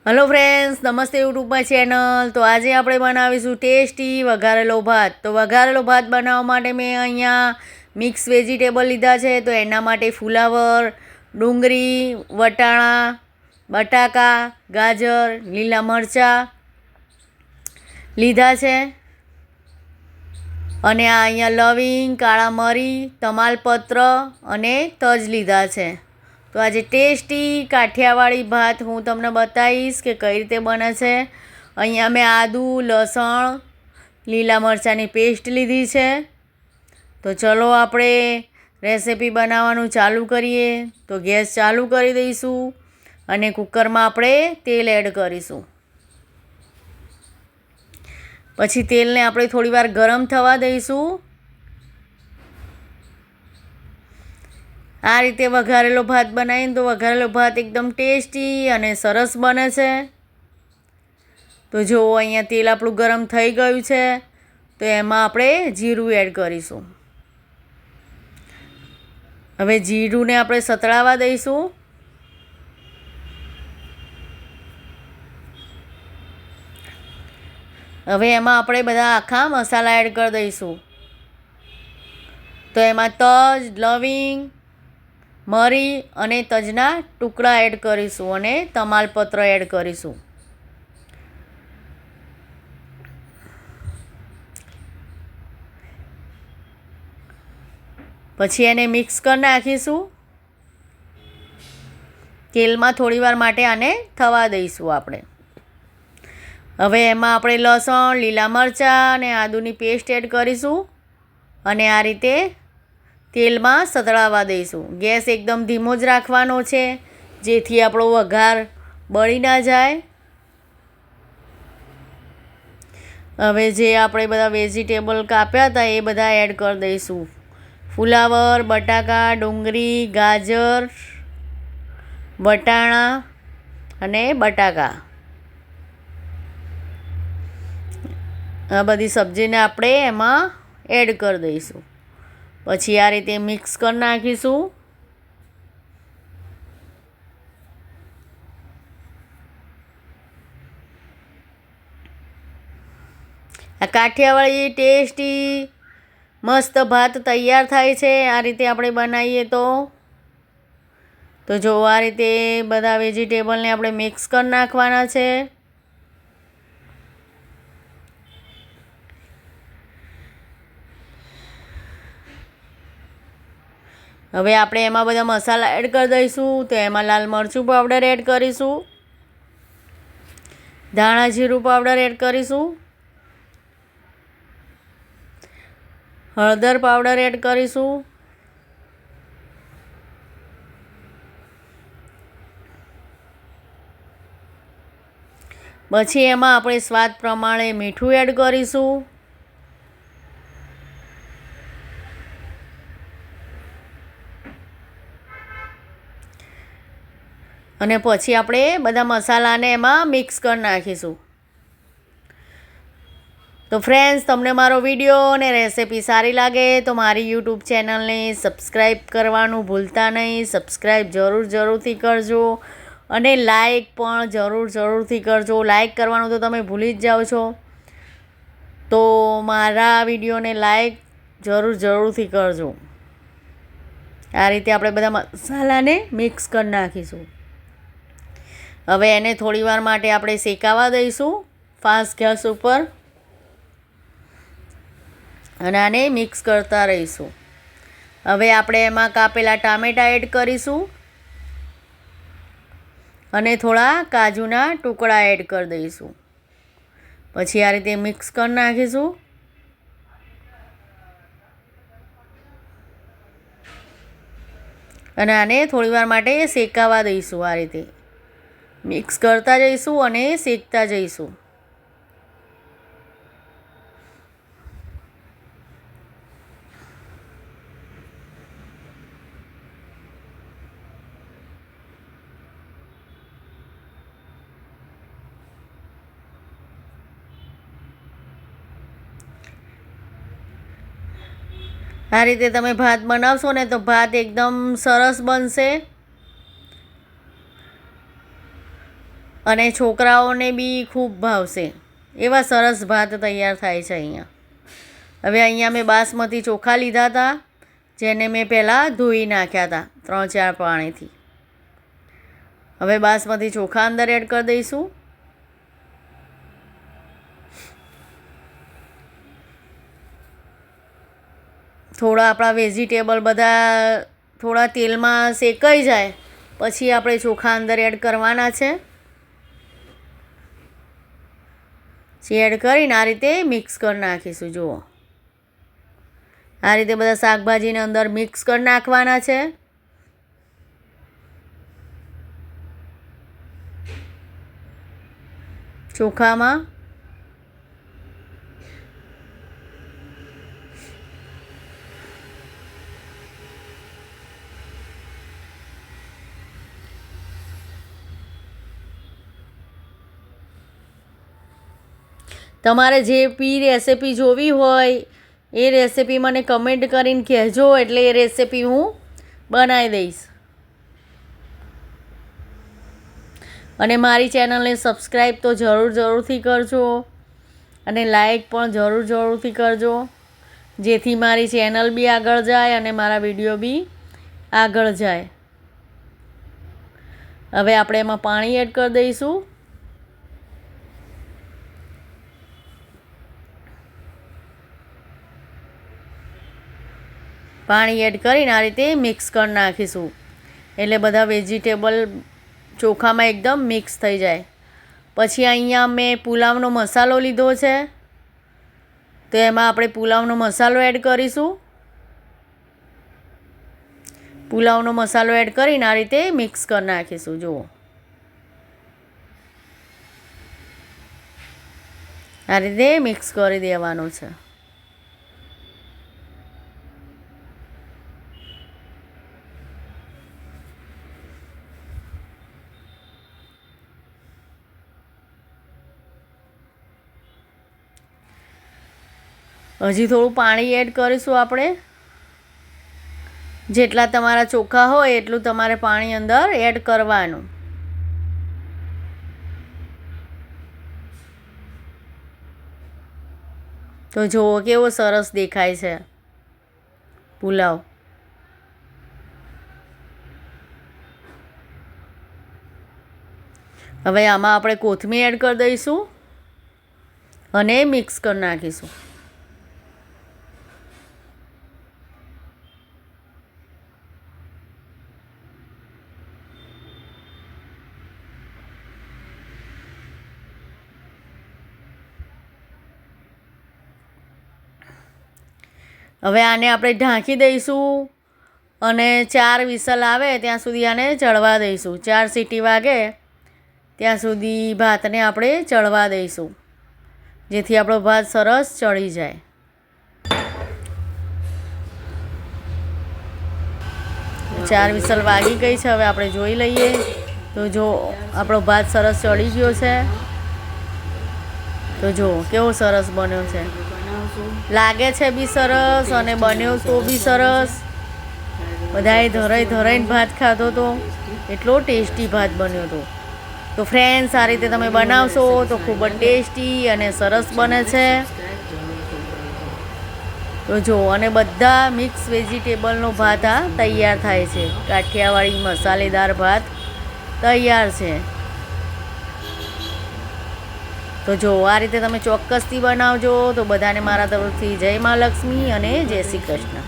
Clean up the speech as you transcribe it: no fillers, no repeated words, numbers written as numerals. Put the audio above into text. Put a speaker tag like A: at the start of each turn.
A: Hello friends, नमस्ते YouTube में channel. तो आज आप बनावीशू टेस्टी वघारेलो भात। तो वघारेलो भात बनाववा माटे मैं अहींया मिक्स वेजिटेबल लीधा है। तो एना माटे फुलावर, डूंगरी, वटाणा, बटाका, गाजर, लीला मरचा लीधा है। अने आ अहींया लविंग, काळा मरी, तमालपत्र अने तज लीधा है। तो आज टेस्टी काठियावाड़ी भात हूँ तमने बताईश कि कई रीते बने छे। अहींया मैं आदू, लसण, लीला मरचानी पेस्ट लीधी है। तो चलो आपणे रेसिपी बनाववानुं चालू करीए। तो गैस चालू करी दईशुं अने कुकर में आपणे तेल एड करीशुं। पछी तेल ने आपणे थोड़ी वार गरम थवा दईशुं। आ रीते वघारेलो भात बनावीने तो वघारेलो भात एकदम टेस्टी अने सरस बने छे। तो जो अहींया तेल आपणुं गरम थई गयुं छे। तो एमां आपणे जीरुं एड करीशुं। हवे जीरुंने आपणे सतळावा दईशुं। हवे एमां आपणे बधा आखा मसाला एड कर दईशुं। तो एमां तज, लविंग, मरी अने तजना टुकड़ा एड करीशुं अने तमालपत्र एड करीशुं। पछी एने मिक्स कर नाखीशुं। तेल में थोड़ी वार माटे आने थवा दईशुं आपणे। हवे एमां आपणे लसण, लीला मरचा अने आदुनी पेस्ट एड करीशुं अने आ रीते तेल में सतळावा दईशुं। गैस एकदम धीमो ज राखवानो छे जेथी आपणो वघार बળી ना जाए। हवे जे आपणे बधा वेजिटेबल काप्या हता ए बधा एड कर दईशुं। फुलावर, बटाका, डूंगरी, गाजर, वटाणा अने बटाका आ बधी सब्जीने आपणे एमां एड कर दईशुं। पछी आ रीते मिक्स कर नाखीशुं। आ काठियावाड़ी टेस्टी मस्त भात तैयार थाय छे। आ रीते आपणे बनावीए तो जो आ रीते बधा वेजिटेबल ने आपणे मिक्स कर नाखवाना छे। हवे आपणे एमां बधा मसाला एड कर दईशुं। तो एमां लाल मरचुं पाउडर एड करीशुं, धाणा जीरुं पाउडर एड करीशुं, हळदर पाउडर एड करीशुं, पछी एमां आपणे स्वाद प्रमाणे मीठुं एड करीशुं अने पछी आपणे बधा मसालाने एमां मिक्स कर नाखीशुं। तो फ्रेंड्स, तमने मारो विडियो ने रेसिपी सारी लागे तो मारी यूट्यूब चेनल ने सब्सक्राइब करवानुं भूलता नहीं। सब्सक्राइब जरूरथी करजो अने लाइक पण जरूरथी करजो। लाइक करवानुं तो तमे भूली ज जाओ छो। तो मारा विडियो ने लाइक जरूरथी करजो। आ रीते आपणे बधा मसालाने मिक्स कर नाखीशुं। हवे एने थोड़ी वार माटे आपणे शेकावा दईशुं फास्ट गैस उपर अने आने मिक्स करता रहीशुं। हवे आपणे एमां कापेला टामेटा एड करीशुं अने थोड़ा काजूना टुकड़ा एड कर दईशुं। पछी आ रीते मिक्स कर नाखीशुं अने आने थोड़ी वार माटे शेकावा दईशुं। आ रीते मिक्स करता जईशुं अने शेकता जईशुं। आ रीते तमे भात बनावशो ने तो भात एकदम सरस बनशे અને છોકરાઓને બી ખૂબ ભાવશે એવા સરસ ભાત તૈયાર થાય છે અહીંયા. હવે અહીંયા મેં બાસમતી ચોખા લીધા હતા, જેને મેં પહેલાં ધોઈ નાખ્યા હતા 3-4 પાણીથી. હવે બાસમતી ચોખા અંદર એડ કરી દઈશું. થોડા આપણા વેજીટેબલ બધા થોડા તેલમાં શેકાઈ જાય પછી આપણે ચોખા અંદર એડ કરવાના છે. એડ કરીને આ રીતે મિક્સ કરી નાખીશું. જુઓ, આ રીતે બધા શાકભાજીને અંદર મિક્સ કરી નાખવાના છે. ચોખામાં તમારે જે બી રેસિપી જોવી હોય એ રેસિપી મને કમેન્ટ કરીને કહેજો, એટલે એ રેસિપી હું બનાવી દઈશ. અને મારી ચેનલને સબસ્ક્રાઈબ તો જરૂરથી કરજો અને લાઈક પણ જરૂરથી કરજો, જેથી મારી ચેનલ બી આગળ જાય અને મારા વિડીયો બી આગળ જાય. હવે આપણે એમાં પાણી એડ કરી દઈશું. પાણી એડ કરીને આ રીતે મિક્સ કરી નાખીશું, એટલે બધા વેજીટેબલ ચોખામાં એકદમ મિક્સ થઈ જાય. પછી અહીંયા મેં પુલાવનો મસાલો લીધો છે, તો એમાં આપણે પુલાવનો મસાલો એડ કરીશું. પુલાવનો મસાલો એડ કરીને આ રીતે મિક્સ કરી નાખીશું. જુઓ, આ રીતે મિક્સ કરી દેવાનું છે. હજી થોડું પાણી એડ કરીશું આપણે. જેટલા તમારા ચોખા હોય એટલું તમારે પાણી અંદર એડ કરવાનું. તો જુઓ કેવો સરસ દેખાય છે પુલાવ. હવે આમાં આપણે કોથમીર એડ કરી દઈશું અને મિક્સ કરી નાખીશું. હવે આને આપણે ઢાંકી દઈશું અને 4 વિસલ આવે ત્યાં સુધી આને ચડવા દઈશું. 4 સીટી વાગે ત્યાં સુધી ભાતને આપણે ચડવા દઈશું, જેથી આપણો ભાત સરસ ચડી જાય. ચાર વિસલ વાગી ગઈ છે. હવે આપણે જોઈ લઈએ તો જો આપણો ભાત સરસ ચડી ગયો છે. તો જો કેવો સરસ બન્યો છે, લાગે છે બી સરસ અને બન્યો તો બી સરસ. બધાએ ધરાઈને ભાત ખાધો તો એટલો ટેસ્ટી ભાત બન્યો હતો. તો ફ્રેન્ડ્સ, આ રીતે તમે બનાવશો તો ખૂબ જ ટેસ્ટી અને સરસ બને છે. તો જો, અને બધા મિક્સ વેજીટેબલનો ભાત આ તૈયાર થાય છે. કાઠિયાવાડી મસાલેદાર ભાત તૈયાર છે. તો જો, આ રીતે તમે ચોક્કસથી બનાવજો. તો બધાને મારા તરફથી જય મા લક્ષ્મી અને જય શ્રી કૃષ્ણ.